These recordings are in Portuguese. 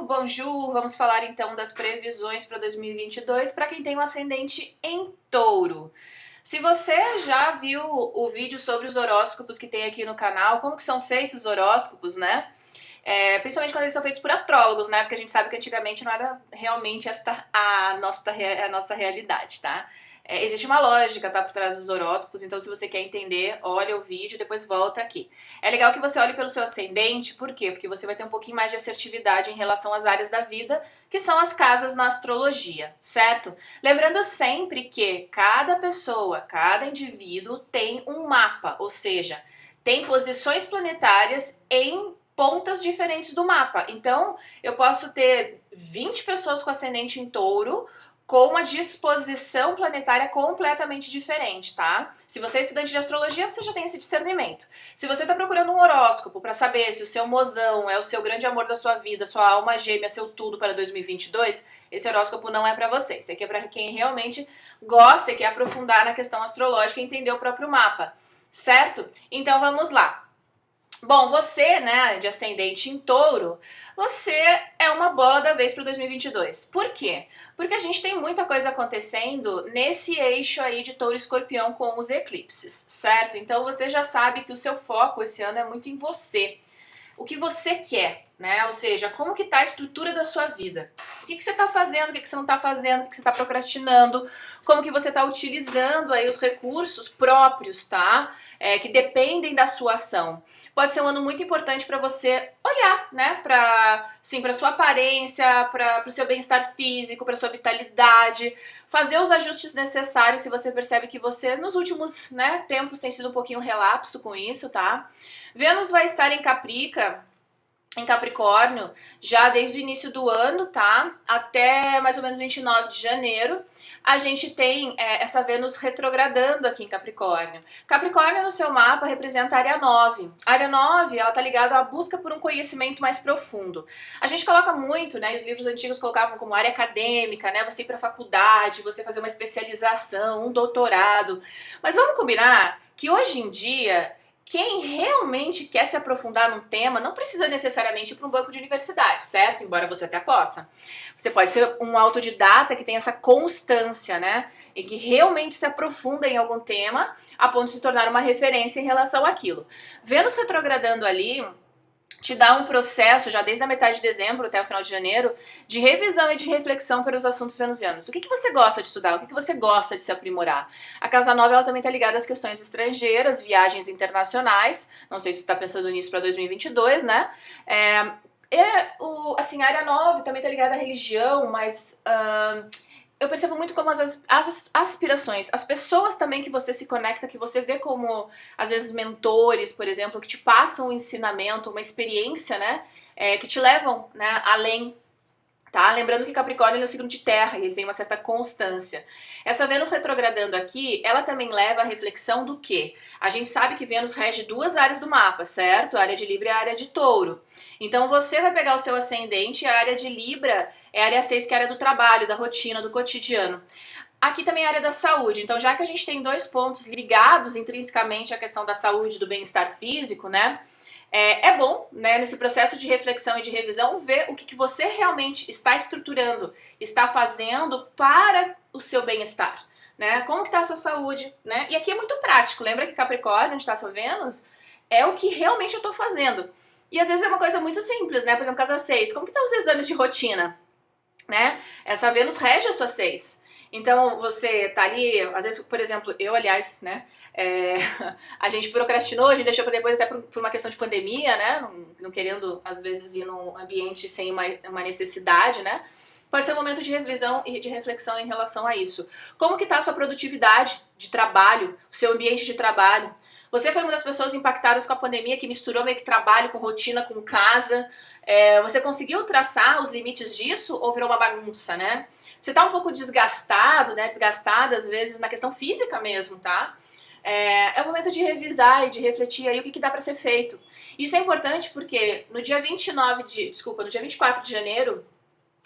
bonjour! Vamos falar então das previsões para 2022 para quem tem um ascendente em touro. Se você já viu o vídeo sobre os horóscopos que tem aqui no canal, como que são feitos os horóscopos, né? Principalmente quando eles são feitos por astrólogos, né? Porque a gente sabe que antigamente não era realmente a nossa realidade, tá? Existe uma lógica, tá, por trás dos horóscopos, então se você quer entender, olha o vídeo e depois volta aqui. É legal que você olhe pelo seu ascendente, por quê? Porque você vai ter um pouquinho mais de assertividade em relação às áreas da vida, que são as casas na astrologia, certo? Lembrando sempre que cada pessoa, cada indivíduo tem um mapa, ou seja, tem posições planetárias em pontas diferentes do mapa. Então, eu posso ter 20 pessoas com ascendente em touro, com uma disposição planetária completamente diferente, tá? Se você é estudante de astrologia, você já tem esse discernimento. Se você está procurando um horóscopo para saber se o seu mozão é o seu grande amor da sua vida, sua alma gêmea, seu tudo para 2022, esse horóscopo não é para você. Esse aqui é para quem realmente gosta e quer aprofundar na questão astrológica e entender o próprio mapa, certo? Então vamos lá. Bom, você, né, de ascendente em touro, você é uma bola da vez para 2022. Por quê? Porque a gente tem muita coisa acontecendo nesse eixo aí de touro e escorpião com os eclipses, certo? Então você já sabe que o seu foco esse ano é muito em você. O que você quer, né? Ou seja, como que tá a estrutura da sua vida. O que você tá fazendo, o que você não tá fazendo, o que você tá procrastinando, como que você tá utilizando aí os recursos próprios, tá? Que dependem da sua ação. Pode ser um ano muito importante para você olhar, né? Para sua aparência, para o seu bem-estar físico, para sua vitalidade, fazer os ajustes necessários se você percebe que você, nos últimos, né, tempos, tem sido um pouquinho relapso com isso, tá? Vênus vai estar em Capricórnio, já desde o início do ano, tá? Até mais ou menos 29 de janeiro, a gente tem essa Vênus retrogradando aqui em Capricórnio. Capricórnio no seu mapa representa a área 9. A área 9, ela tá ligada à busca por um conhecimento mais profundo. A gente coloca muito, né, e os livros antigos colocavam como área acadêmica, né, você ir pra faculdade, você fazer uma especialização, um doutorado. Mas vamos combinar que hoje em dia quem realmente quer se aprofundar num tema não precisa necessariamente ir para um banco de universidade, certo? Embora você até possa. Você pode ser um autodidata que tem essa constância, né? E que realmente se aprofunda em algum tema a ponto de se tornar uma referência em relação àquilo. Vênus retrogradando ali te dá um processo, já desde a metade de dezembro até o final de janeiro, de revisão e de reflexão pelos assuntos venusianos. O que você gosta de estudar? O que você gosta de se aprimorar? A Casa 9 ela também está ligada às questões estrangeiras, viagens internacionais. Não sei se você está pensando nisso para 2022, né? A área 9 também está ligada à religião, mas eu percebo muito como as aspirações, as pessoas também que você se conecta, que você vê como, às vezes, mentores, por exemplo, que te passam um ensinamento, uma experiência, né, que te levam, né, além, tá? Lembrando que Capricórnio é um signo de terra e ele tem uma certa constância. Essa Vênus retrogradando aqui, ela também leva à reflexão do quê? A gente sabe que Vênus rege duas áreas do mapa, certo? A área de Libra e a área de Touro. Então você vai pegar o seu ascendente, a área de Libra é a área 6, que é a área do trabalho, da rotina, do cotidiano. Aqui também é a área da saúde. Então já que a gente tem dois pontos ligados intrinsecamente à questão da saúde, do bem-estar físico, né? É bom, né, nesse processo de reflexão e de revisão, ver o que você realmente está estruturando, está fazendo para o seu bem-estar, né? Como que está a sua saúde, né? E aqui é muito prático, lembra que Capricórnio, onde está a sua Vênus, é o que realmente eu estou fazendo. E às vezes é uma coisa muito simples, né? Por exemplo, casa 6, como que estão os exames de rotina, né? Essa Vênus rege a sua 6. Então você tá ali, às vezes, por exemplo, eu, aliás, né? A gente procrastinou, a gente deixou para depois até por uma questão de pandemia, né? Não querendo, às vezes, ir num ambiente sem uma necessidade, né? Pode ser um momento de revisão e de reflexão em relação a isso. Como que tá a sua produtividade de trabalho, o seu ambiente de trabalho? Você foi uma das pessoas impactadas com a pandemia que misturou meio que trabalho com rotina, com casa. Você conseguiu traçar os limites disso ou virou uma bagunça, né? Você tá um pouco desgastado, né? Desgastada, às vezes, na questão física mesmo, tá? É o momento de revisar e de refletir aí o que dá para ser feito. Isso é importante porque no dia 24 de janeiro,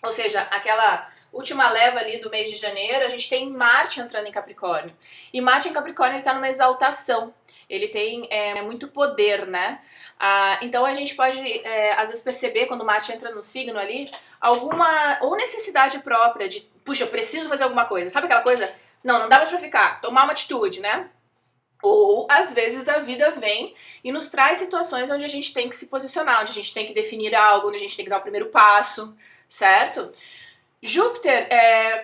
ou seja, aquela última leva ali do mês de janeiro, a gente tem Marte entrando em Capricórnio. E Marte em Capricórnio, ele tá numa exaltação. Ele tem muito poder, né? Então a gente pode, às vezes, perceber quando Marte entra no signo ali, alguma ou necessidade própria de, puxa, eu preciso fazer alguma coisa. Sabe aquela coisa? Não dá mais pra ficar. Tomar uma atitude, né? Ou, às vezes, a vida vem e nos traz situações onde a gente tem que se posicionar, onde a gente tem que definir algo, onde a gente tem que dar o primeiro passo, certo? Júpiter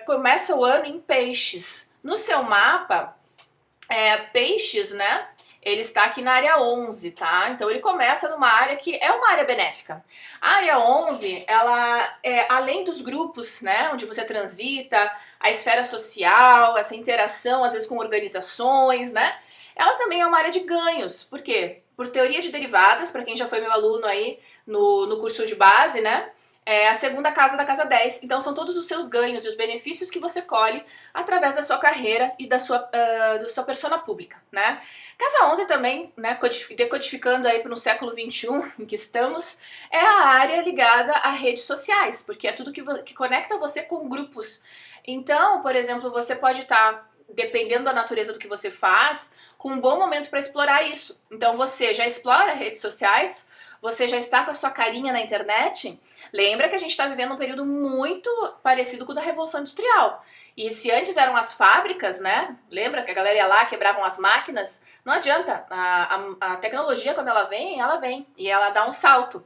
começa o ano em Peixes. No seu mapa, Peixes, né? Ele está aqui na área 11, tá? Então ele começa numa área que é uma área benéfica. A área 11, ela é além dos grupos, né, onde você transita, a esfera social, essa interação às vezes com organizações, né? Ela também é uma área de ganhos. Por quê? Por teoria de derivadas, para quem já foi meu aluno aí no curso de base, né? É a segunda casa da casa 10. Então são todos os seus ganhos e os benefícios que você colhe através da sua carreira e da sua persona pública, né? Casa 11 também, né, decodificando aí para o século XXI em que estamos, é a área ligada a redes sociais, porque é tudo que conecta você com grupos. Então, por exemplo, você pode estar, dependendo da natureza do que você faz, com um bom momento para explorar isso. Então você já explora redes sociais, você já está com a sua carinha na internet. Lembra que a gente está vivendo um período muito parecido com o da Revolução Industrial. E se antes eram as fábricas, né? Lembra que a galera ia lá, quebravam as máquinas? Não adianta. A tecnologia, quando ela vem e ela dá um salto.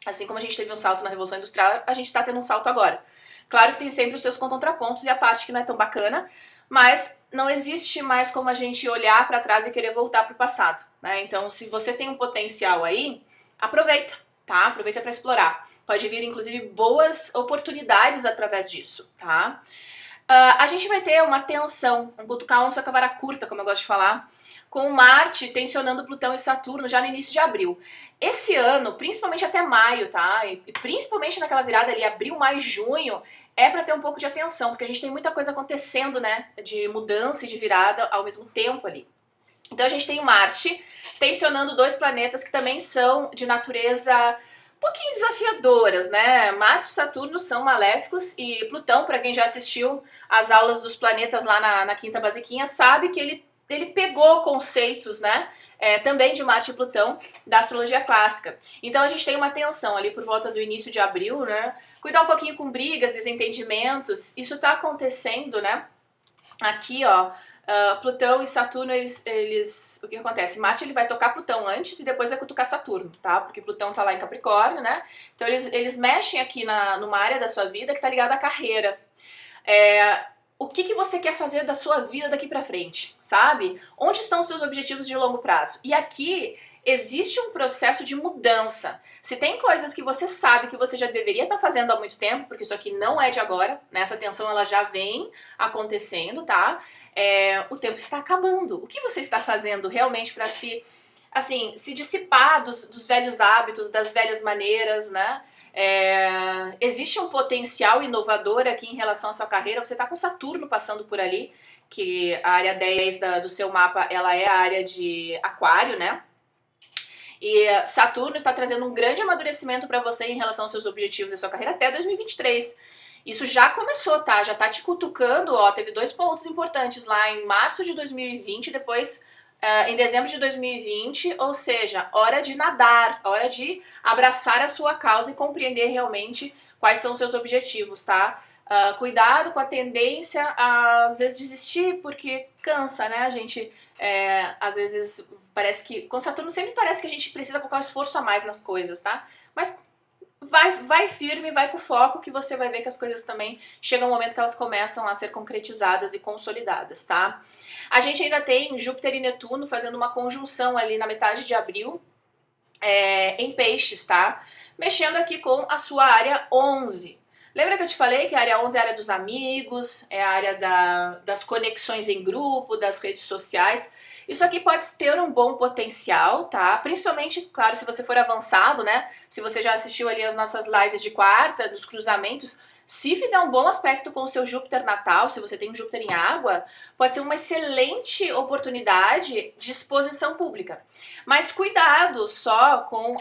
Assim como a gente teve um salto na Revolução Industrial, a gente está tendo um salto agora. Claro que tem sempre os seus contrapontos e a parte que não é tão bacana, mas não existe mais como a gente olhar para trás e querer voltar para o passado, né? Então, se você tem um potencial aí, aproveita, tá? Aproveita para explorar. Pode vir, inclusive, boas oportunidades através disso, tá? A gente vai ter uma tensão, um cutucar onça com a vara curta, como eu gosto de falar, com Marte tensionando Plutão e Saturno já no início de abril. Esse ano, principalmente até maio, tá? E principalmente naquela virada ali, abril, maio, junho, é para ter um pouco de atenção, porque a gente tem muita coisa acontecendo, né? De mudança e de virada ao mesmo tempo ali. Então a gente tem o Marte tensionando dois planetas que também são de natureza um pouquinho desafiadoras, né? Marte e Saturno são maléficos e Plutão, para quem já assistiu às aulas dos planetas lá na Quinta Basiquinha, sabe que ele pegou conceitos, né? Também de Marte e Plutão da astrologia clássica. Então a gente tem uma tensão ali por volta do início de abril, né? Cuidar um pouquinho com brigas, desentendimentos. Isso tá acontecendo, né? Aqui, ó, Plutão e Saturno, o que acontece? Marte ele vai tocar Plutão antes e depois vai cutucar Saturno, tá? Porque Plutão tá lá em Capricórnio, né? Então eles mexem aqui numa área da sua vida que tá ligada à carreira. O que você quer fazer da sua vida daqui pra frente, sabe? Onde estão os seus objetivos de longo prazo? E aqui existe um processo de mudança. Se tem coisas que você sabe que você já deveria estar fazendo há muito tempo, porque isso aqui não é de agora, né? Essa tensão ela já vem acontecendo, tá? O tempo está acabando. O que você está fazendo realmente para se dissipar dos velhos hábitos, das velhas maneiras, né? Existe um potencial inovador aqui em relação à sua carreira. Você está com Saturno passando por ali, que a área 10 do seu mapa, ela é a área de Aquário, né? E Saturno está trazendo um grande amadurecimento para você em relação aos seus objetivos e sua carreira até 2023. Isso já começou, tá? Já tá te cutucando, ó. Teve 2 pontos importantes lá em março de 2020, depois em dezembro de 2020, ou seja, hora de nadar, hora de abraçar a sua causa e compreender realmente quais são os seus objetivos, tá? Cuidado com a tendência a, às vezes, desistir, porque cansa, né? A gente, às vezes, parece que... Com Saturno sempre parece que a gente precisa colocar um esforço a mais nas coisas, tá? Mas vai firme, vai com foco, que você vai ver que as coisas também chegam um momento que elas começam a ser concretizadas e consolidadas, tá? A gente ainda tem Júpiter e Netuno fazendo uma conjunção ali na metade de abril, em Peixes, tá? Mexendo aqui com a sua área 11. Lembra que eu te falei que a área 11 é a área dos amigos, é a área das conexões em grupo, das redes sociais. Isso aqui pode ter um bom potencial, tá? Principalmente, claro, se você for avançado, né? Se você já assistiu ali as nossas lives de quarta, dos cruzamentos, se fizer um bom aspecto com o seu Júpiter natal, se você tem um Júpiter em água, pode ser uma excelente oportunidade de exposição pública. Mas cuidado só com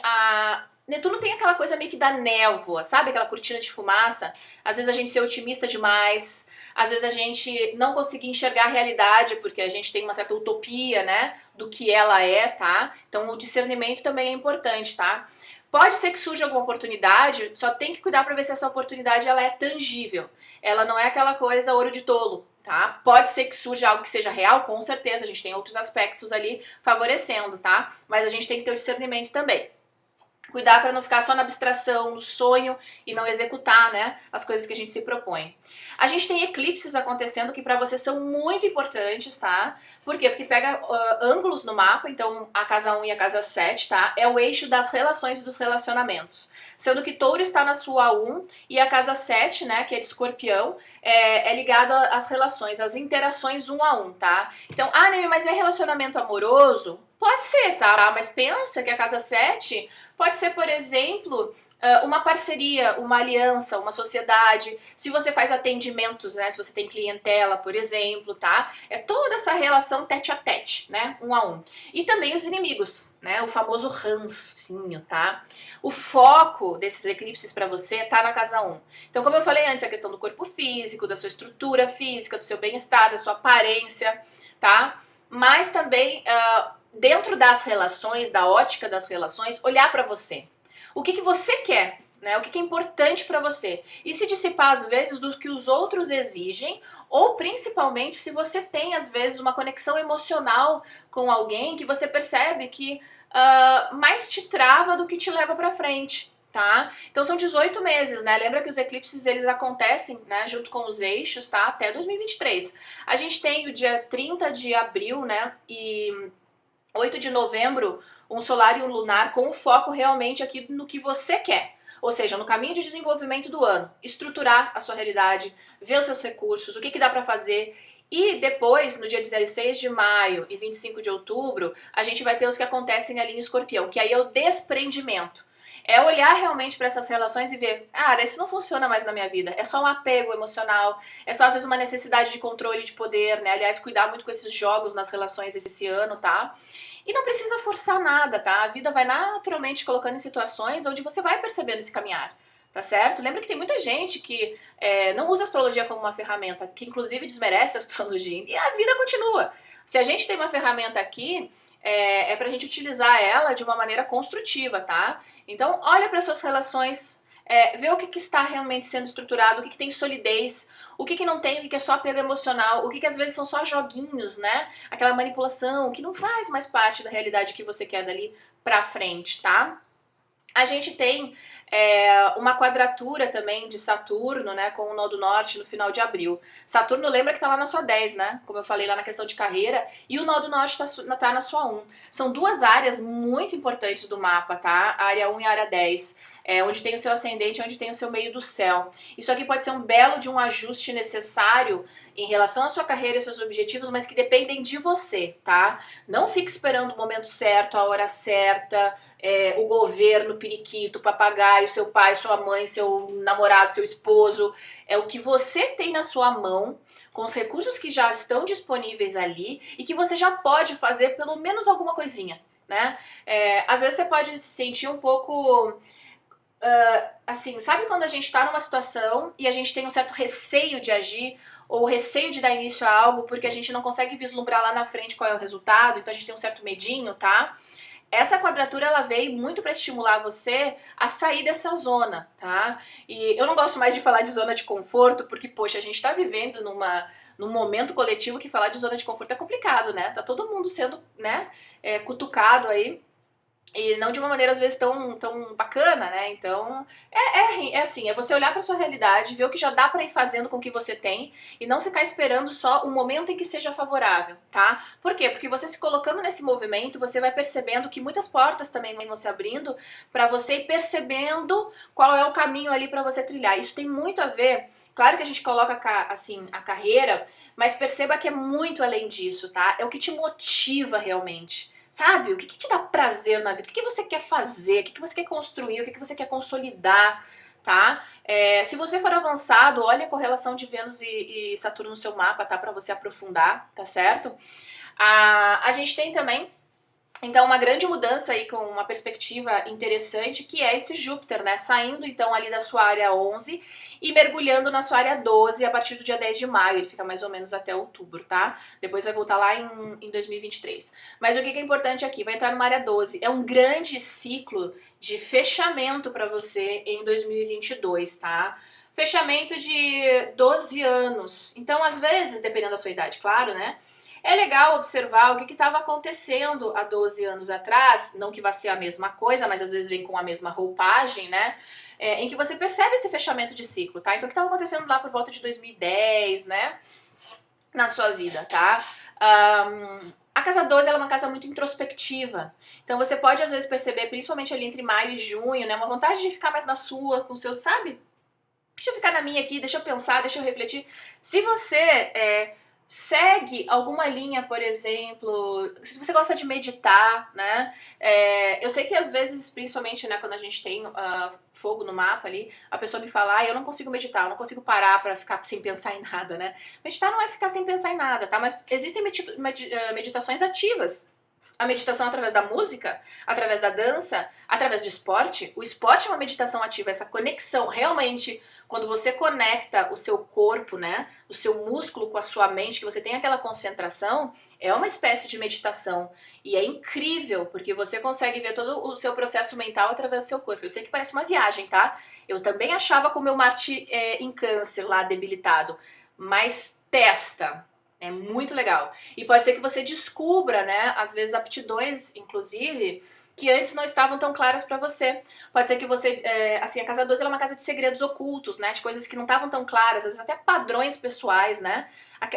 Netuno tem aquela coisa meio que da névoa, sabe? Aquela cortina de fumaça. Às vezes a gente ser otimista demais, às vezes a gente não conseguir enxergar a realidade, porque a gente tem uma certa utopia, né, do que ela é, tá? Então o discernimento também é importante, tá? Pode ser que surja alguma oportunidade, só tem que cuidar para ver se essa oportunidade ela é tangível. Ela não é aquela coisa ouro de tolo, tá? Pode ser que surja algo que seja real, com certeza, a gente tem outros aspectos ali favorecendo, tá? Mas a gente tem que ter o discernimento também. Cuidar para não ficar só na abstração, no sonho e não executar, né, as coisas que a gente se propõe. A gente tem eclipses acontecendo que para você são muito importantes, tá? Por quê? Porque pega ângulos no mapa, então a casa 1 e a casa 7, tá? É o eixo das relações e dos relacionamentos. Sendo que Touro está na sua 1 e a casa 7, né, que é de Escorpião, é ligado às relações, às interações 1 a 1, tá? Então, Ney, mas é relacionamento amoroso? Pode ser, tá? Mas pensa que a casa 7 pode ser, por exemplo, uma parceria, uma aliança, uma sociedade. Se você faz atendimentos, né? Se você tem clientela, por exemplo, tá? É toda essa relação tete a tete, né? 1 a 1. E também os inimigos, né? O famoso rancinho, tá? O foco desses eclipses para você tá na casa 1. Então, como eu falei antes, a questão do corpo físico, da sua estrutura física, do seu bem-estar, da sua aparência, tá? Mas também dentro das relações, da ótica das relações, olhar para você. O que você quer, né? O que é importante para você. E se dissipar, às vezes, do que os outros exigem, ou principalmente se você tem, às vezes, uma conexão emocional com alguém que você percebe que mais te trava do que te leva para frente. Tá? Então são 18 meses, né? Lembra que os eclipses eles acontecem, né, junto com os eixos, tá? Até 2023. A gente tem o dia 30 de abril, né, e 8 de novembro, um solar e um lunar com o foco realmente aqui no que você quer. Ou seja, no caminho de desenvolvimento do ano, estruturar a sua realidade, ver os seus recursos, o que dá para fazer. E depois, no dia 16 de maio e 25 de outubro, a gente vai ter os que acontecem ali em Escorpião, que aí é o desprendimento. É olhar realmente para essas relações e ver, isso não funciona mais na minha vida. É só um apego emocional, é só às vezes uma necessidade de controle de poder, né? Aliás, cuidar muito com esses jogos nas relações esse ano, tá? E não precisa forçar nada, tá? A vida vai naturalmente colocando em situações onde você vai percebendo esse caminhar, tá certo? Lembra que tem muita gente que não usa a astrologia como uma ferramenta, que inclusive desmerece a astrologia, e a vida continua. Se a gente tem uma ferramenta aqui, é pra gente utilizar ela de uma maneira construtiva, tá? Então, olha para suas relações, vê o que está realmente sendo estruturado, o que tem solidez, o que não tem, o que é só apego emocional, o que às vezes são só joguinhos, né? Aquela manipulação que não faz mais parte da realidade que você quer dali pra frente, tá? A gente tem uma quadratura também de Saturno, né, com o nó do norte no final de abril. Saturno lembra que tá lá na sua 10, né, como eu falei lá na questão de carreira, e o nó do norte tá na sua 1. São duas áreas muito importantes do mapa, tá? A área 1 e a área 10. Onde tem o seu ascendente, onde tem o seu meio do céu. Isso aqui pode ser um belo de um ajuste necessário em relação à sua carreira e seus objetivos, mas que dependem de você, tá? Não fique esperando o momento certo, a hora certa, o governo, o periquito, o papagaio, seu pai, sua mãe, seu namorado, seu esposo. É o que você tem na sua mão, com os recursos que já estão disponíveis ali e que você já pode fazer pelo menos alguma coisinha, né? Às vezes você pode se sentir um pouco... assim, sabe quando a gente tá numa situação e a gente tem um certo receio de agir ou receio de dar início a algo porque a gente não consegue vislumbrar lá na frente qual é o resultado, então a gente tem um certo medinho, tá? Essa quadratura ela veio muito para estimular você a sair dessa zona, tá? E eu não gosto mais de falar de zona de conforto porque, poxa, a gente tá vivendo num momento coletivo que falar de zona de conforto é complicado, né? Tá todo mundo sendo, né, cutucado aí. E não de uma maneira, às vezes, tão bacana, né? Então, assim, é você olhar pra sua realidade, ver o que já dá pra ir fazendo com o que você tem e não ficar esperando só o momento em que seja favorável, tá? Por quê? Porque você se colocando nesse movimento, você vai percebendo que muitas portas também vão se abrindo pra você ir percebendo qual é o caminho ali pra você trilhar. Isso tem muito a ver, claro que a gente coloca, assim, a carreira, mas perceba que é muito além disso, tá? É o que te motiva realmente. Sabe? O que te dá prazer na vida? O que você quer fazer? O que você quer construir? O que você quer consolidar? Tá? Se você for avançado, olha a correlação de Vênus e Saturno no seu mapa, tá? Pra você aprofundar, tá certo? A gente tem também Então, uma grande mudança aí com uma perspectiva interessante, que é esse Júpiter, né? Saindo então ali da sua área 11 e mergulhando na sua área 12 a partir do dia 10 de maio. Ele fica mais ou menos até outubro, tá? Depois vai voltar lá em 2023. Mas o que é importante aqui? Vai entrar numa área 12. É um grande ciclo de fechamento para você em 2022, tá? Fechamento de 12 anos. Então, às vezes, dependendo da sua idade, claro, né? É legal observar o que estava acontecendo há 12 anos atrás, não que vá ser a mesma coisa, mas às vezes vem com a mesma roupagem, né? Em que você percebe esse fechamento de ciclo, tá? Então o que estava acontecendo lá por volta de 2010, né? Na sua vida, tá? A casa 12 ela é uma casa muito introspectiva. Então você pode às vezes perceber, principalmente ali entre maio e junho, né? Uma vontade de ficar mais na sua, com seus, sabe? Deixa eu ficar na minha aqui, deixa eu pensar, deixa eu refletir. Se você segue alguma linha, por exemplo, se você gosta de meditar, né? Eu sei que às vezes, principalmente, né, quando a gente tem fogo no mapa ali, a pessoa me fala, eu não consigo meditar, eu não consigo parar pra ficar sem pensar em nada, né? Meditar não é ficar sem pensar em nada, tá? Mas existem meditações ativas. A meditação através da música, através da dança, através do esporte. O esporte é uma meditação ativa, essa conexão realmente, quando você conecta o seu corpo, né, o seu músculo com a sua mente, que você tem aquela concentração, é uma espécie de meditação. E é incrível, porque você consegue ver todo o seu processo mental através do seu corpo. Eu sei que parece uma viagem, tá? Eu também achava com o meu Marte em Câncer lá debilitado, mas testa. É muito legal. E pode ser que você descubra, né, às vezes aptidões, inclusive, que antes não estavam tão claras pra você. Pode ser que você, assim, a casa 12 ela é uma casa de segredos ocultos, né, de coisas que não estavam tão claras, às vezes até padrões pessoais, né.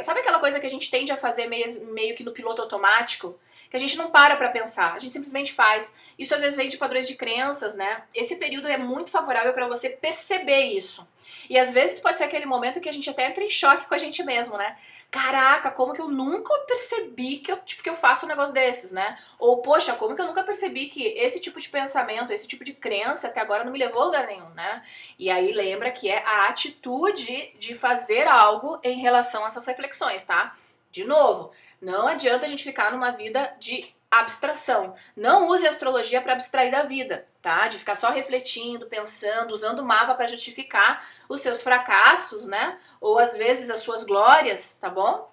Sabe aquela coisa que a gente tende a fazer meio que no piloto automático? Que a gente não para pra pensar, a gente simplesmente faz. Isso às vezes vem de padrões de crenças, né. Esse período é muito favorável pra você perceber isso. E às vezes pode ser aquele momento que a gente até entra em choque com a gente mesmo, né? Caraca, como que eu nunca percebi que eu faço um negócio desses, né? Ou, poxa, como que eu nunca percebi que esse tipo de pensamento, esse tipo de crença até agora não me levou a lugar nenhum, né? E aí lembra que é a atitude de fazer algo em relação a essas reflexões, tá? De novo, não adianta a gente ficar numa vida de abstração. Não use a astrologia para abstrair da vida, tá? De ficar só refletindo, pensando, usando o mapa para justificar os seus fracassos, né? Ou às vezes as suas glórias, tá bom?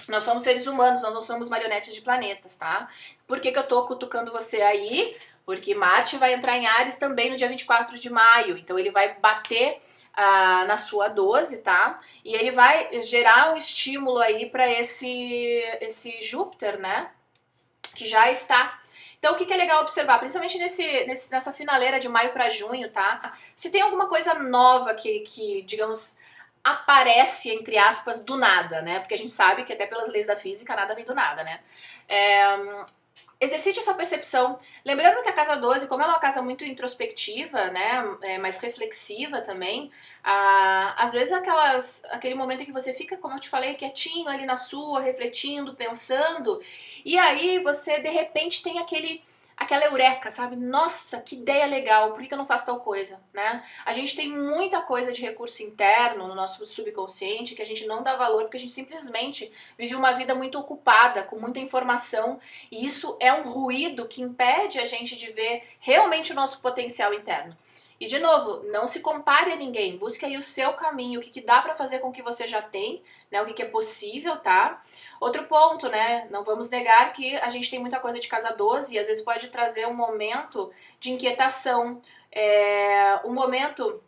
Nós somos seres humanos, nós não somos marionetes de planetas, tá? Por que eu tô cutucando você aí? Porque Marte vai entrar em Áries também no dia 24 de maio, então ele vai bater na sua 12, tá? E ele vai gerar um estímulo aí para esse Júpiter, né? Que já está. Então, o que é legal observar, principalmente nessa finaleira de maio para junho, tá? Se tem alguma coisa nova que, digamos, aparece, entre aspas, do nada, né? Porque a gente sabe que até pelas leis da física nada vem do nada, né? Exercite essa percepção. Lembrando que a casa 12, como ela é uma casa muito introspectiva, né, mais reflexiva também, às vezes aquele momento em que você fica, como eu te falei, quietinho ali na sua, refletindo, pensando, e aí você de repente tem aquela eureka, sabe? Nossa, que ideia legal, por que eu não faço tal coisa, né? A gente tem muita coisa de recurso interno no nosso subconsciente que a gente não dá valor porque a gente simplesmente vive uma vida muito ocupada, com muita informação, e isso é um ruído que impede a gente de ver realmente o nosso potencial interno. E de novo, não se compare a ninguém, busque aí o seu caminho, o que dá pra fazer com o que você já tem, né, o que é possível, tá? Outro ponto, né, não vamos negar que a gente tem muita coisa de casa 12 e às vezes pode trazer um momento de inquietação, um momento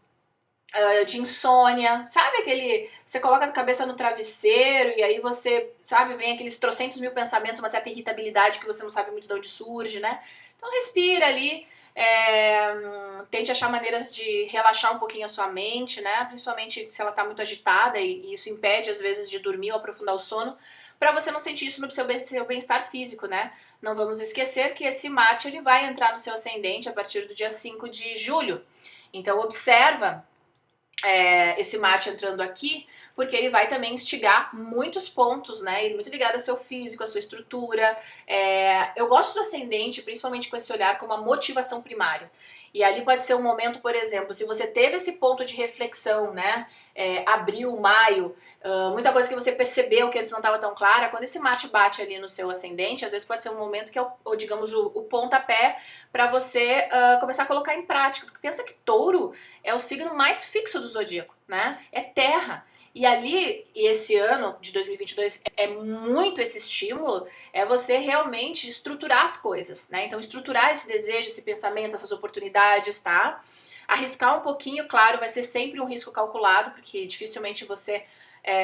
de insônia, sabe aquele, você coloca a cabeça no travesseiro e aí você, sabe, vem aqueles trocentos mil pensamentos, uma certa irritabilidade que você não sabe muito de onde surge, né? Então respira ali, tente achar maneiras de relaxar um pouquinho a sua mente, né? Principalmente se ela está muito agitada e isso impede às vezes de dormir ou aprofundar o sono, para você não sentir isso no seu bem-estar físico, né? Não vamos esquecer que esse Marte ele vai entrar no seu ascendente a partir do dia 5 de julho. Então observa esse Marte entrando aqui, porque ele vai também instigar muitos pontos, né? Ele é muito ligado ao seu físico, à sua estrutura. Eu gosto do ascendente, principalmente com esse olhar como uma motivação primária. E ali pode ser um momento, por exemplo, se você teve esse ponto de reflexão, né? Abril, maio, muita coisa que você percebeu que antes não estava tão clara, quando esse Marte bate ali no seu ascendente, às vezes pode ser um momento que é, digamos, o pontapé para você começar a colocar em prática. Porque pensa que Touro é o signo mais fixo do zodíaco, né? É terra. E ali, esse ano de 2022, é muito esse estímulo, é você realmente estruturar as coisas, né? Então, estruturar esse desejo, esse pensamento, essas oportunidades, tá? Arriscar um pouquinho, claro, vai ser sempre um risco calculado, porque dificilmente você,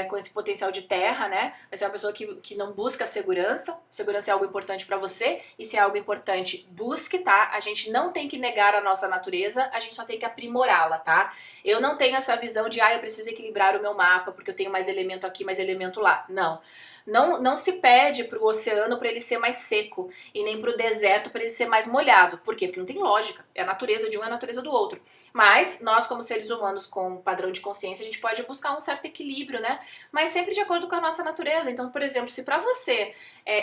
com esse potencial de terra, né, vai ser uma pessoa que não busca segurança. Segurança é algo importante para você, e se é algo importante, busque, tá? A gente não tem que negar a nossa natureza, a gente só tem que aprimorá-la, tá? Eu não tenho essa visão de, eu preciso equilibrar o meu mapa, porque eu tenho mais elemento aqui, mais elemento lá. Não. Não se pede para o oceano para ele ser mais seco e nem para o deserto para ele ser mais molhado. Por quê? Porque não tem lógica. É a natureza de um, é a natureza do outro. Mas nós, como seres humanos com padrão de consciência, a gente pode buscar um certo equilíbrio, né? Mas sempre de acordo com a nossa natureza. Então, por exemplo, se para você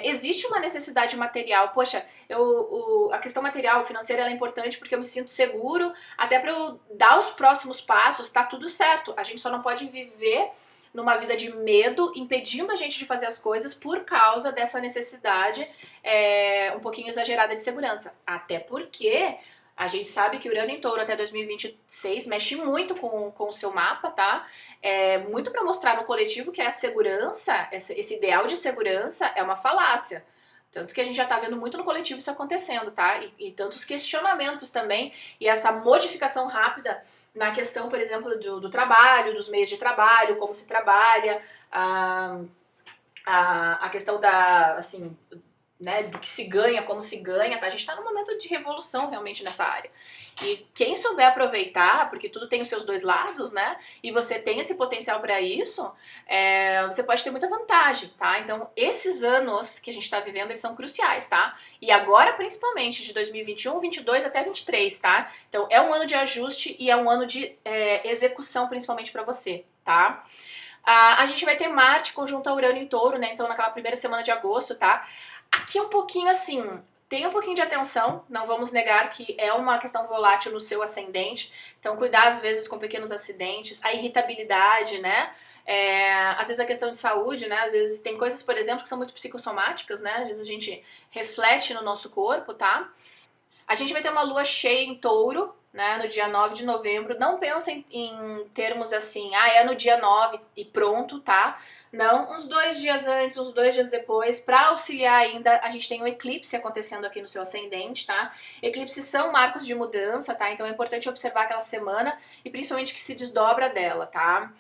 existe uma necessidade material, poxa, a questão material, financeira, ela é importante porque eu me sinto seguro, até para eu dar os próximos passos, tá tudo certo. A gente só não pode viver numa vida de medo, impedindo a gente de fazer as coisas por causa dessa necessidade um pouquinho exagerada de segurança. Até porque a gente sabe que Urano em Touro até 2026 mexe muito com o seu mapa, tá? Muito para mostrar no coletivo que a segurança, esse ideal de segurança é uma falácia. Tanto que a gente já tá vendo muito no coletivo isso acontecendo, tá? E tantos questionamentos também, e essa modificação rápida na questão, por exemplo, do trabalho, dos meios de trabalho, como se trabalha, a questão assim, né, do que se ganha, como se ganha, tá? A gente tá num momento de revolução realmente nessa área. E quem souber aproveitar, porque tudo tem os seus dois lados, né? E você tem esse potencial para isso, você pode ter muita vantagem, tá? Então, esses anos que a gente tá vivendo, eles são cruciais, tá? E agora, principalmente, de 2021, 22 até 23, tá? Então, é um ano de ajuste e é um ano de execução, principalmente para você, tá? A gente vai ter Marte conjunto a Urano em Touro, né? Então, naquela primeira semana de agosto, tá? Aqui é um pouquinho assim, tenha um pouquinho de atenção, não vamos negar que é uma questão volátil no seu ascendente, então cuidar às vezes com pequenos acidentes, a irritabilidade, né? Às vezes a questão de saúde, né? Às vezes tem coisas, por exemplo, que são muito psicossomáticas, né? Às vezes a gente reflete no nosso corpo, tá? A gente vai ter uma lua cheia em Touro, né, no dia 9 de novembro. Não pensem em termos assim, é no dia 9 e pronto, tá? Não, uns 2 dias antes, uns 2 dias depois, para auxiliar ainda, a gente tem um eclipse acontecendo aqui no seu ascendente, tá? Eclipses são marcos de mudança, tá? Então é importante observar aquela semana e principalmente que se desdobra dela, tá?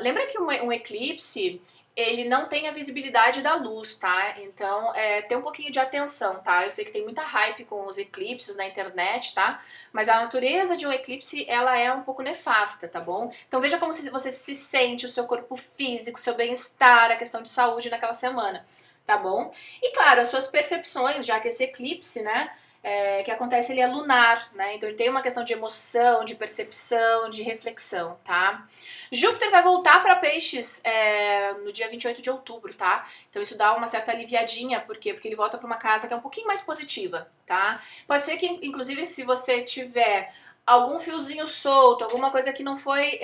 Lembra que um eclipse, ele não tem a visibilidade da luz, tá? Então, tem um pouquinho de atenção, tá? Eu sei que tem muita hype com os eclipses na internet, tá? Mas a natureza de um eclipse, ela é um pouco nefasta, tá bom? Então veja como você se sente, o seu corpo físico, o seu bem-estar, a questão de saúde naquela semana, tá bom? E claro, as suas percepções, já que esse eclipse, né, que acontece, ele é lunar, né? Então ele tem uma questão de emoção, de percepção, de reflexão, tá? Júpiter vai voltar para Peixes no dia 28 de outubro, tá? Então isso dá uma certa aliviadinha, por quê? Porque ele volta para uma casa que é um pouquinho mais positiva, tá? Pode ser que, inclusive, se você tiver algum fiozinho solto, alguma coisa que não foi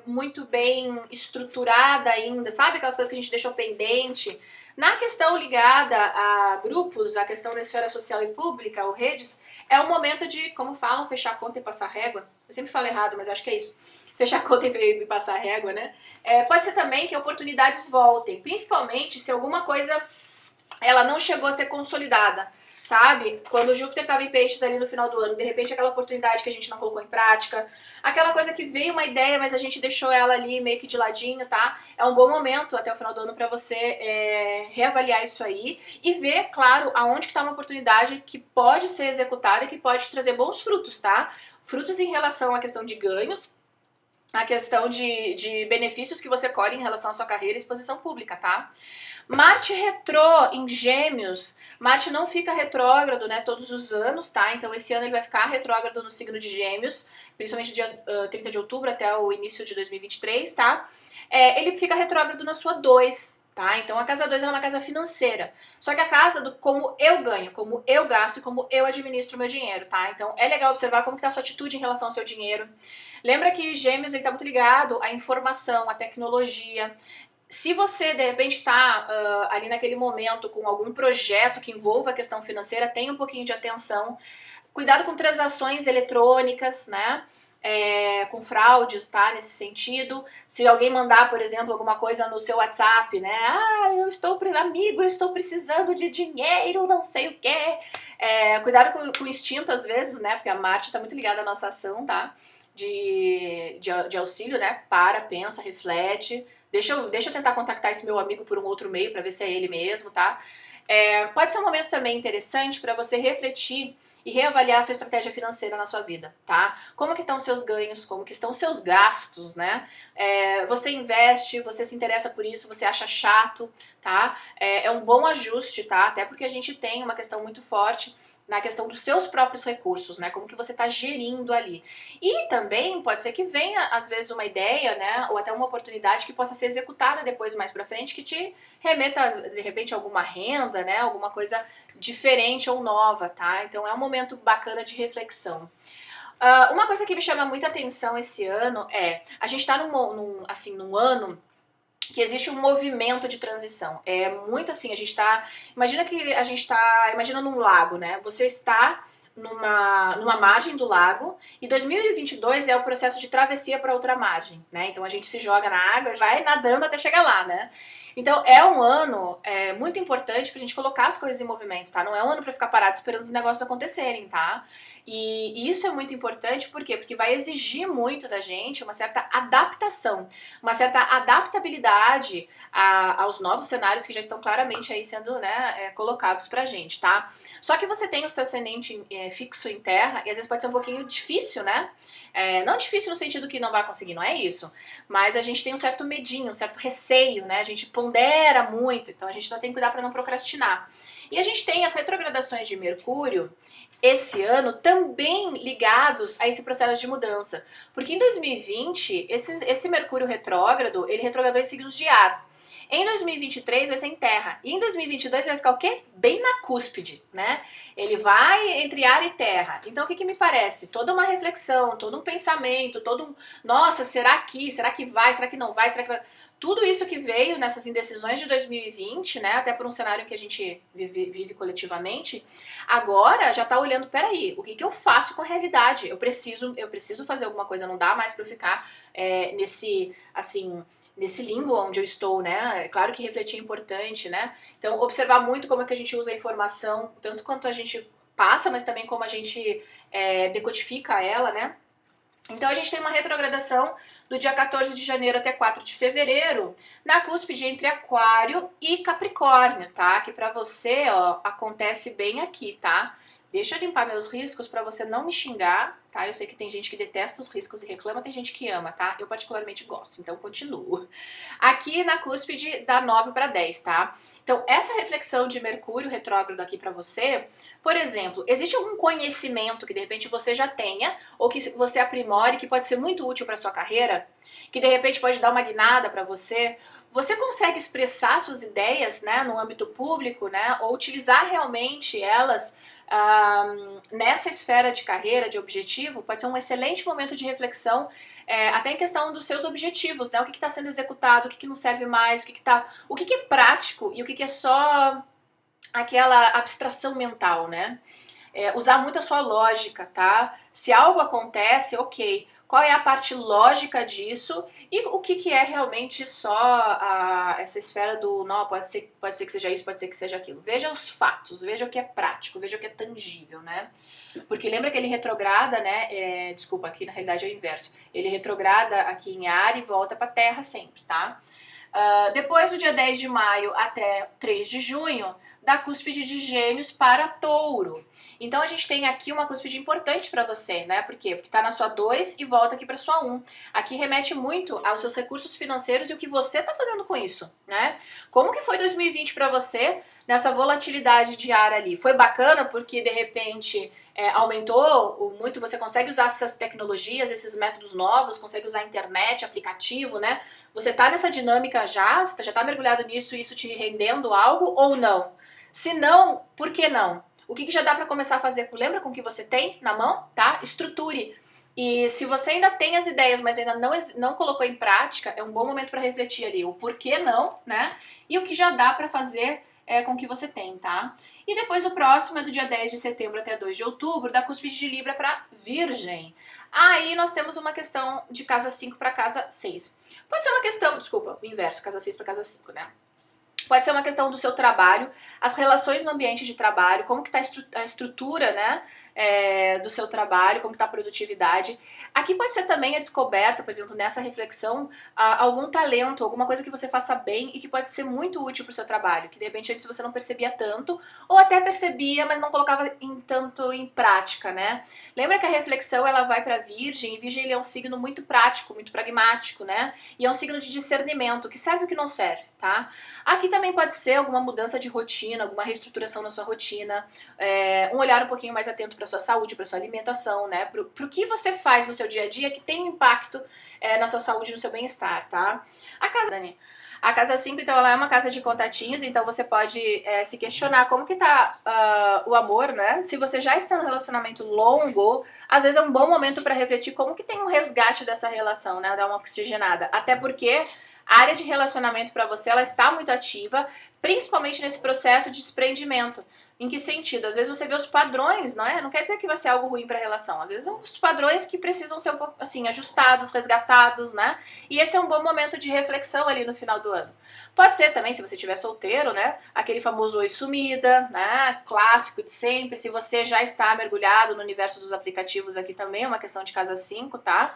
muito bem estruturada ainda, sabe? Aquelas coisas que a gente deixou pendente. Na questão ligada a grupos, a questão da esfera social e pública, ou redes, é o momento de, como falam, fechar a conta e passar régua. Eu sempre falo errado, mas acho que é isso. Fechar a conta e passar régua, né? Pode ser também que oportunidades voltem, principalmente se alguma coisa ela não chegou a ser consolidada. Sabe? Quando o Júpiter estava em Peixes ali no final do ano, de repente aquela oportunidade que a gente não colocou em prática, aquela coisa que veio uma ideia, mas a gente deixou ela ali meio que de ladinho, tá? É um bom momento até o final do ano para você reavaliar isso aí e ver, claro, aonde que tá uma oportunidade que pode ser executada e que pode trazer bons frutos, tá? Frutos em relação à questão de ganhos, a questão de benefícios que você colhe em relação à sua carreira e exposição pública, tá? Marte retrô em Gêmeos. Marte não fica retrógrado, né, todos os anos, tá? Então esse ano ele vai ficar retrógrado no signo de Gêmeos, principalmente dia 30 de outubro até o início de 2023, tá? Ele fica retrógrado na sua 2. tá? Então a casa 2 é uma casa financeira. Só que a casa do como eu ganho, como eu gasto e como eu administro o meu dinheiro, tá? Então é legal observar como que tá a sua atitude em relação ao seu dinheiro. Lembra que Gêmeos ele tá muito ligado à informação, à tecnologia. Se você, de repente, está ali naquele momento com algum projeto que envolva a questão financeira, tenha um pouquinho de atenção. Cuidado com transações eletrônicas, né? Com fraudes, tá? Nesse sentido. Se alguém mandar, por exemplo, alguma coisa no seu WhatsApp, né? Ah, amigo, eu estou precisando de dinheiro, não sei o quê. Cuidado com o instinto, às vezes, né? Porque a Marte está muito ligada à nossa ação, tá? De auxílio, né? Para, pensa, reflete. Deixa eu tentar contactar esse meu amigo por um outro meio para ver se é ele mesmo, tá? Pode ser um momento também interessante para você refletir e reavaliar a sua estratégia financeira na sua vida, tá? Como que estão os seus ganhos, como que estão os seus gastos, né? Você investe, você se interessa por isso, você acha chato, tá? É um bom ajuste, tá? Até porque a gente tem uma questão muito forte na questão dos seus próprios recursos, né? Como que você está gerindo ali. E também pode ser que venha, às vezes, uma ideia, né? Ou até uma oportunidade que possa ser executada depois, mais pra frente, que te remeta, de repente, a alguma renda, né? Alguma coisa diferente ou nova, tá? Então é um momento bacana de reflexão. Uma coisa que me chama muita atenção esse ano a gente tá num ano que existe um movimento de transição. É muito assim, imagina num lago, né? Você está numa margem do lago e 2022 é o processo de travessia para outra margem, né? Então a gente se joga na água e vai nadando até chegar lá, né? Então é um ano muito importante pra gente colocar as coisas em movimento, tá? Não é um ano pra ficar parado esperando os negócios acontecerem, tá? E isso é muito importante, por quê? Porque vai exigir muito da gente uma certa adaptação, uma certa adaptabilidade aos novos cenários que já estão claramente aí sendo, né, colocados pra gente, tá? Só que você tem o seu ascendente fixo em terra e às vezes pode ser um pouquinho difícil, né? Não difícil no sentido que não vai conseguir, não é isso. Mas a gente tem um certo medinho, um certo receio, né? A gente pondera muito, então a gente tem que cuidar para não procrastinar. E a gente tem as retrogradações de Mercúrio esse ano também ligados a esse processo de mudança. Porque em 2020, esse Mercúrio retrógrado, ele retrogradou em signos de ar. Em 2023 vai ser em terra. E em 2022 vai ficar o quê? Bem na cúspide, né? Ele vai entre ar e terra. Então o que me parece? Toda uma reflexão, todo um pensamento, nossa, será que vai? Será que não vai? Será que vai? Tudo isso que veio nessas indecisões de 2020, né? Até por um cenário que a gente vive coletivamente, agora já tá olhando, peraí, o que eu faço com a realidade? Eu preciso fazer alguma coisa, não dá mais pra eu ficar nesse limbo onde eu estou, né? É claro que refletir é importante, né? Então, observar muito como é que a gente usa a informação, tanto quanto a gente passa, mas também como a gente decodifica ela, né? Então, a gente tem uma retrogradação do dia 14 de janeiro até 4 de fevereiro, na cúspide entre Aquário e Capricórnio, tá? Que pra você, ó, acontece bem aqui, tá? Deixa eu limpar meus riscos pra você não me xingar, tá? Eu sei que tem gente que detesta os riscos e reclama, tem gente que ama, tá? Eu particularmente gosto, então continuo. Aqui na cúspide dá 9 para 10, tá? Então essa reflexão de Mercúrio retrógrado aqui pra você, por exemplo, existe algum conhecimento que de repente você já tenha ou que você aprimore que pode ser muito útil pra sua carreira? Que de repente pode dar uma guinada pra você? Você consegue expressar suas ideias, né, no âmbito público, né, ou utilizar realmente elas nessa esfera de carreira, de objetivo? Pode ser um excelente momento de reflexão, até em questão dos seus objetivos, né? O que está sendo executado, o que não serve mais, o que é prático e o que é só aquela abstração mental, né? Usar muito a sua lógica, tá? Se algo acontece, ok, qual é a parte lógica disso e o que é realmente só essa esfera do, não, pode ser que seja isso, pode ser que seja aquilo. Veja os fatos, veja o que é prático, veja o que é tangível, né? Porque lembra que ele retrograda, né? Desculpa, aqui na realidade é o inverso. Ele retrograda aqui em ar e volta para terra sempre, tá? Depois do dia 10 de maio até 3 de junho, da cúspide de Gêmeos para Touro. Então a gente tem aqui uma cúspide importante para você, né? Por quê? Porque tá na sua 2 e volta aqui para sua 1. Aqui remete muito aos seus recursos financeiros e o que você tá fazendo com isso, né? Como que foi 2020 para você nessa volatilidade diária ali. Foi bacana porque, de repente, aumentou muito, você consegue usar essas tecnologias, esses métodos novos, consegue usar a internet, aplicativo, né? Você tá nessa dinâmica já, você já tá mergulhado nisso e isso te rendendo algo ou não? Se não, por que não? O que já dá para começar a fazer? Lembra com o que você tem na mão, tá? Estruture. E se você ainda tem as ideias, mas ainda não colocou em prática, é um bom momento para refletir ali o porquê não, né? E o que já dá para fazer com o que você tem, tá? E depois o próximo é do dia 10 de setembro até 2 de outubro, da Cúspide de Libra para Virgem. Aí nós temos uma questão de casa 5 para casa 6. Pode ser uma questão, desculpa, o inverso, casa 6 para casa 5, né? Pode ser uma questão do seu trabalho, as relações no ambiente de trabalho, como que está a estrutura, né, do seu trabalho, como que está a produtividade. Aqui pode ser também a descoberta, por exemplo, nessa reflexão, algum talento, alguma coisa que você faça bem e que pode ser muito útil para o seu trabalho, que de repente antes você não percebia tanto, ou até percebia, mas não colocava tanto em prática, né. Lembra que a reflexão ela vai para Virgem, e Virgem ele é um signo muito prático, muito pragmático, né, e é um signo de discernimento, que serve e o que não serve, tá. Aqui também pode ser alguma mudança de rotina, alguma reestruturação na sua rotina, um olhar um pouquinho mais atento para sua saúde, para sua alimentação, né? Pro que você faz no seu dia a dia que tem impacto na sua saúde e no seu bem-estar, tá? A casa 5, então, ela é uma casa de contatinhos, então você pode se questionar como que tá o amor, né? Se você já está num relacionamento longo, às vezes é um bom momento para refletir como que tem um resgate dessa relação, né? Dar uma oxigenada. Até porque a área de relacionamento para você, ela está muito ativa, principalmente nesse processo de desprendimento. Em que sentido? Às vezes você vê os padrões, não é? Não quer dizer que vai ser algo ruim para a relação. Às vezes são os padrões que precisam ser um pouco assim ajustados, resgatados, né? E esse é um bom momento de reflexão ali no final do ano. Pode ser também, se você estiver solteiro, né? Aquele famoso oi sumida, né? Clássico de sempre. Se você já está mergulhado no universo dos aplicativos aqui também, é uma questão de casa 5, tá?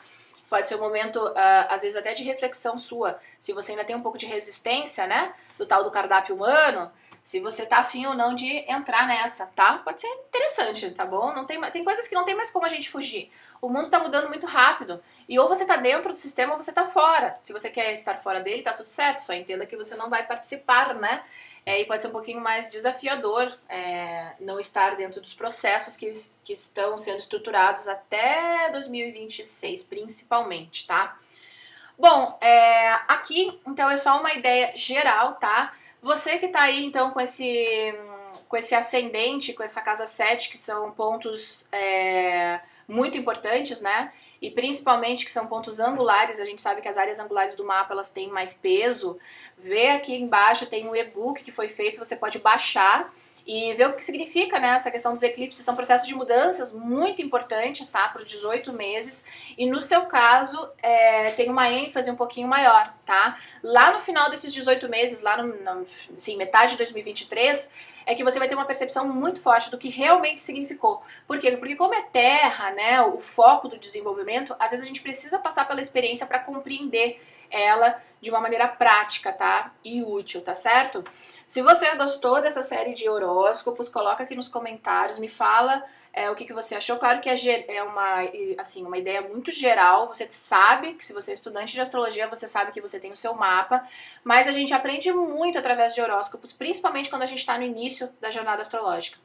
Pode ser um momento, às vezes, até de reflexão sua. Se você ainda tem um pouco de resistência, né? Do tal do cardápio humano, se você tá afim ou não de entrar nessa, tá? Pode ser interessante, tá bom? Não tem coisas que não tem mais como a gente fugir. O mundo tá mudando muito rápido. E ou você tá dentro do sistema ou você tá fora. Se você quer estar fora dele, tá tudo certo. Só entenda que você não vai participar, né? E pode ser um pouquinho mais desafiador não estar dentro dos processos que estão sendo estruturados até 2026, principalmente, tá? Bom, aqui, então, é só uma ideia geral, tá? Você que tá aí, então, com esse ascendente, com essa casa 7, que são pontos muito importantes, né? E principalmente que são pontos angulares, a gente sabe que as áreas angulares do mapa, elas têm mais peso. Vê aqui embaixo, tem um e-book que foi feito, você pode baixar e ver o que significa, né, essa questão dos eclipses. São processos de mudanças muito importantes, tá, por 18 meses, e no seu caso tem uma ênfase um pouquinho maior, tá? Lá no final desses 18 meses, lá assim, metade de 2023, é que você vai ter uma percepção muito forte do que realmente significou. Por quê? Porque como é terra, né, o foco do desenvolvimento, às vezes a gente precisa passar pela experiência para compreender ela de uma maneira prática, tá? E útil, tá certo? Se você gostou dessa série de horóscopos, coloca aqui nos comentários, me fala o que você achou. Claro que é uma ideia muito geral, você sabe que se você é estudante de astrologia, você sabe que você tem o seu mapa, mas a gente aprende muito através de horóscopos, principalmente quando a gente está no início da jornada astrológica.